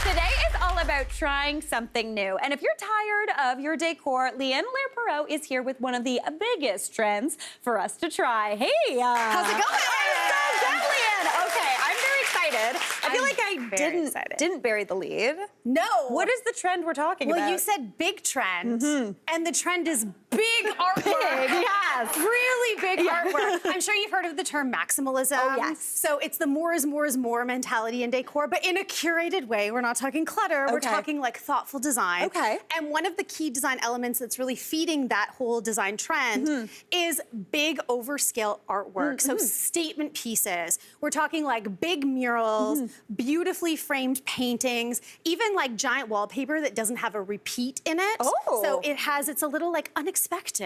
Today is all about trying something new. And if you're tired of your decor, Leigh-Ann Allaire Perrault is here with one of the biggest trends for us to try. Hey! How's it going? I'm so good, Leigh-Ann. Okay, I'm very excited. I feel like I didn't bury the lead. No. What is the trend we're talking about? Well, you said big trend, and the trend is big artwork. Big, yes. Really big artwork. I'm sure you've heard of the term maximalism. Oh, yes. So it's the more is more is more mentality in decor, but in a curated way. We're not talking clutter. We're talking like thoughtful design. Okay. And one of the key design elements that's really feeding that whole design trend is big overscale artwork. So statement pieces. We're talking like big murals, beautifully framed paintings, even like giant wallpaper that doesn't have a repeat in it. Oh. So it's a little like unexpected.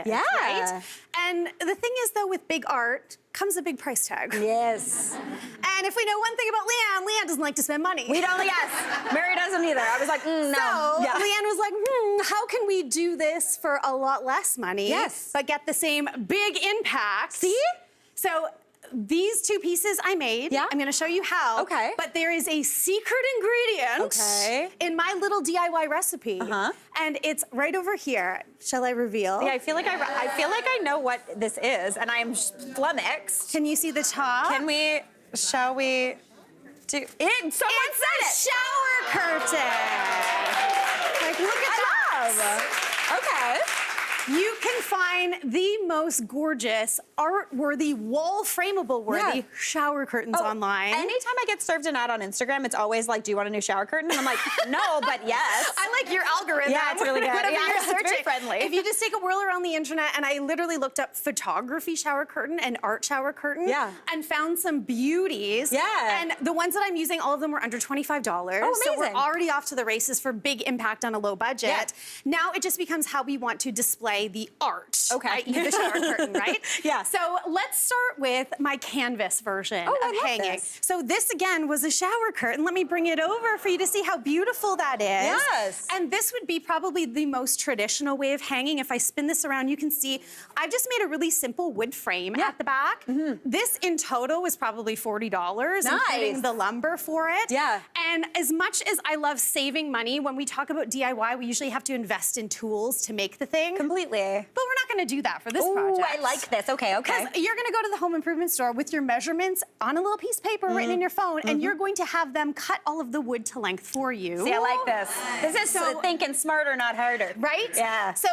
Yeah. Right? And the thing is though, with big art comes a big price tag. Yes. And if we know one thing about Leigh-Ann, Leigh-Ann doesn't like to spend money. We don't, yes. Mary doesn't either. I was like, no. So Yeah. Leigh-Ann was like, how can we do this for a lot less money, but get the same big impact? See? So these two pieces I made. Yeah? I'm gonna show you how. Okay. But there is a secret ingredient in my little DIY recipe. And it's right over here. Shall I reveal? Yeah, I feel like I know what this is, and I am flummoxed. Can you see the top? Shall we do it? Someone said it. Shower curtain. Like, look at that. Okay. You can find the most gorgeous, art-worthy, wall-frameable-worthy shower curtains online. Anytime I get served an ad on Instagram, it's always like, do you want a new shower curtain? And I'm like, no, but yes. I like your algorithm. Yeah, it's really good. Whatever Yeah, you're it's very searching. friendly. If you just take a whirl around the internet, and I literally looked up photography shower curtain and art shower curtain, and found some beauties. Yeah. And the ones that I'm using, all of them were under $25. Oh, so we're amazing. already off to the races for big impact on a low budget. Yeah. Now it just becomes how we want to display the art. Okay. i.e. the shower curtain, right? Yeah. So let's start with my canvas version of hanging. This. So this again was a shower curtain. Let me bring it over for you to see how beautiful that is. Yes. And this would be probably the most traditional way of hanging. If I spin this around, you can see I just made a really simple wood frame at the back. This in total was probably $40, including the lumber for it. Yeah. And as much as I love saving money, when we talk about DIY, we usually have to invest in tools to make the thing. Completely. But we're not going to do that for this project. Ooh, I like this. Okay. Because you're going to go to the home improvement store with your measurements on a little piece of paper written in your phone, and you're going to have them cut all of the wood to length for you. See, I like this. This is thinking smarter, not harder. Right? Yeah. So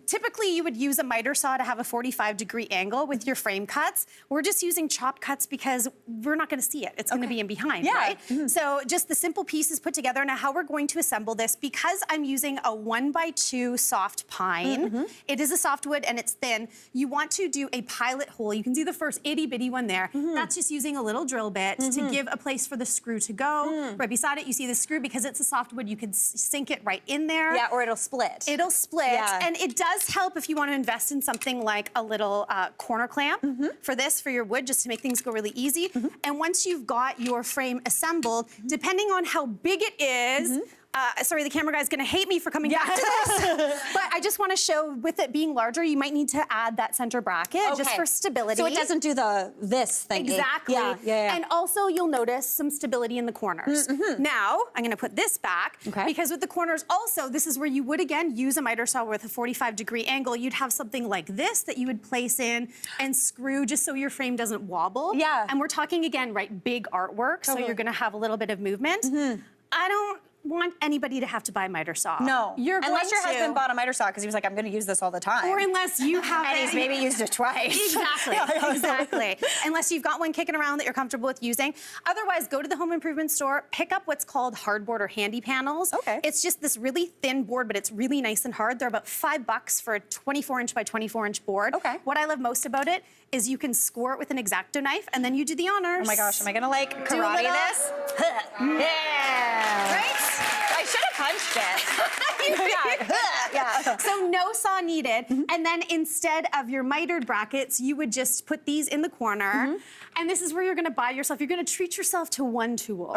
typically you would use a miter saw to have a 45-degree angle with your frame cuts. We're just using chop cuts because we're not going to see it. It's going to be in behind, right? So just the simple pieces put together. Now how we're going to assemble this, because I'm using a 1x2 soft pine, it is a softwood and it's thin. You want to do a pilot hole. You can see the first itty-bitty one there. That's just using a little drill bit to give a place for the screw to go. Right beside it, you see the screw. Because it's a softwood, you can sink it right in there. Yeah, or it'll split. It'll split. And it does help if you want to invest in something like a little corner clamp for your wood, just to make things go really easy. And once you've got your frame assembled, depending on how big it is, sorry, the camera guy's gonna hate me for coming back to this, but I just wanna show, with it being larger, you might need to add that center bracket just for stability. So it doesn't do this thing. Exactly. Yeah. And also you'll notice some stability in the corners. Now, I'm gonna put this back, because with the corners also, this is where you would again use a miter saw with a 45-degree angle. You'd have something like this that you would place in and screw just so your frame doesn't wobble. Yeah. And we're talking again, right, big artwork, so you're gonna have a little bit of movement. I don't want anybody to have to buy a miter saw. No. Unless your husband bought bought a miter saw because he was like, I'm going to use this all the time. Or unless you have and he's maybe used it twice. Exactly, exactly. Unless you've got one kicking around that you're comfortable with using. Otherwise, go to the home improvement store, pick up what's called hardboard or handy panels. It's just this really thin board, but it's really nice and hard. They're about $5 for a 24-inch by 24-inch board. What I love most about it is you can score it with an X-Acto knife, and then you do the honors. Oh my gosh, am I gonna like karate this? Yeah. Right? I should have punched it. Yeah. So no saw needed. And then instead of your mitered brackets, you would just put these in the corner. And this is where you're gonna buy yourself, you're gonna treat yourself to one tool.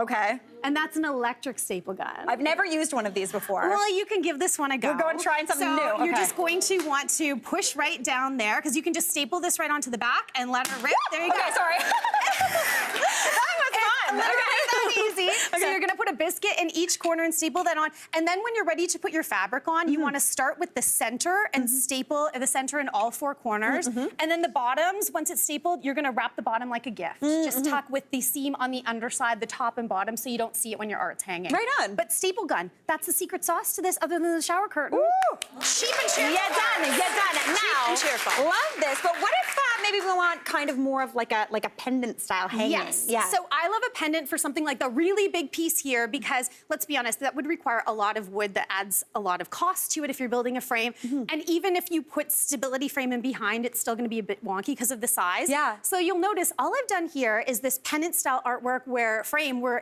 And that's an electric staple gun. I've never used one of these before. Well, you can give this one a go. We're going trying something new. You're just going to want to push right down there, because you can just staple this right onto the back and let her rip. There you go. Okay, sorry. That was fun. that easy. So you're gonna put a biscuit in each corner and staple that on. And then when you're ready to put your fabric on, you wanna start with the center and staple the center in all 4 corners. And then the bottoms, once it's stapled, you're gonna wrap the bottom like a gift. Just tuck with the seam on the underside, the top and bottom, so you don't see it when your art's hanging. Right on. But staple gun, that's the secret sauce to this other than the shower curtain. Ooh. Cheap and cheerful. You done it. Now, and cheerful. love this. But what if maybe we want kind of more of like a pendant style hanging? Yes. Yeah. So I love a pendant for something like the really big piece here because, let's be honest, that would require a lot of wood that adds a lot of cost to it if you're building a frame. And even if you put stability frame in behind, it's still gonna be a bit wonky because of the size. Yeah. So you'll notice all I've done here is this pendant style artwork where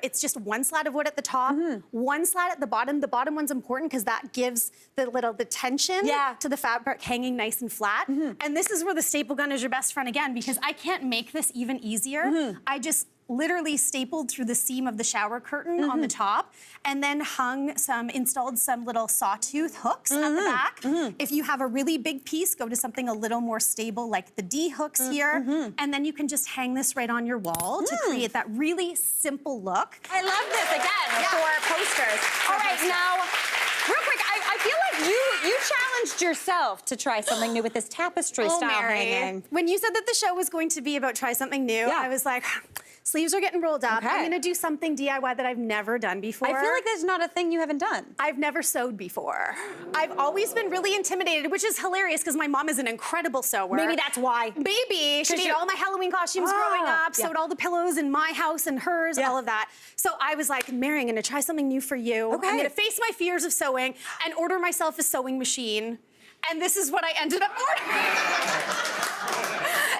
it's just 1 slat of wood at the top, 1 slat at the bottom. The bottom one's important because that gives the tension to the fabric hanging nice and flat. And this is where the staple gun is your best friend again, because I can't make this even easier. I just literally stapled through the seam of the shower curtain on the top, and then installed some little sawtooth hooks at the back. If you have a really big piece, go to something a little more stable like the D hooks here, and then you can just hang this right on your wall to create that really simple look. I love this again for posters. All right, now, real quick, I feel like you challenged yourself to try something new with this tapestry style hanging. When you said that the show was going to be about try something new, I was like, sleeves are getting rolled up. I'm gonna do something DIY that I've never done before. I feel like there's not a thing you haven't done. I've never sewed before. I've always been really intimidated, which is hilarious because my mom is an incredible sewer. Maybe that's why. Maybe. She made all my Halloween costumes growing up, sewed all the pillows in my house and hers, all of that. So I was like, Mary, I'm gonna try something new for you. I'm gonna face my fears of sewing and order myself a sewing machine. And this is what I ended up ordering.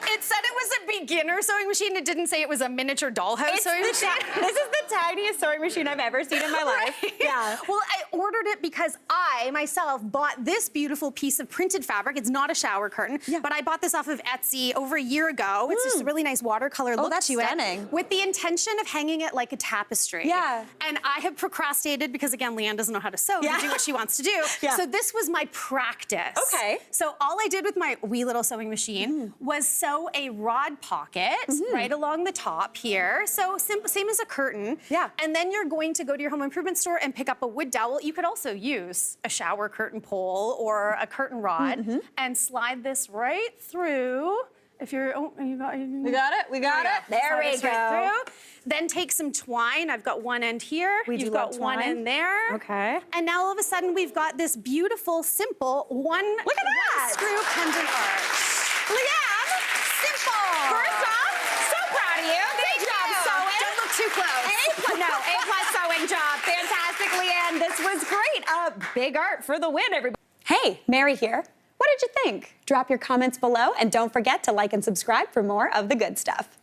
It said it was a beginner sewing machine. It didn't say it was a miniature dollhouse sewing machine. This is the tiniest sewing machine I've ever seen in my life. Yeah. Well, I ordered it because I, myself, bought this beautiful piece of printed fabric. It's not a shower curtain, but I bought this off of Etsy over a year ago. It's just a really nice watercolor look to stunning. it. With the intention of hanging it like a tapestry. Yeah. And I have procrastinated because, again, Leigh-Ann doesn't know how to sew to do what she wants to do. So this was my practice. Okay. So all I did with my wee little sewing machine was sew a rod pocket right along the top here. So same as a curtain. Yeah. And then you're going to go to your home improvement store and pick up a wood dowel. You could also use a shower curtain pole or a curtain rod and slide this right through. If you're, we got it. There we go. Right through. Then take some twine. I've got one end here. You've got one end there. Okay. And now all of a sudden we've got this beautiful, simple one screw pendant arch. Leigh-Ann, simple. First off, so proud of you. Good job sewing. Don't look too close. A+ sewing job. Fantastic, Leigh-Ann. This was great. Big art for the win, everybody. Hey, Mary here. What did you think? Drop your comments below and don't forget to like and subscribe for more of the good stuff.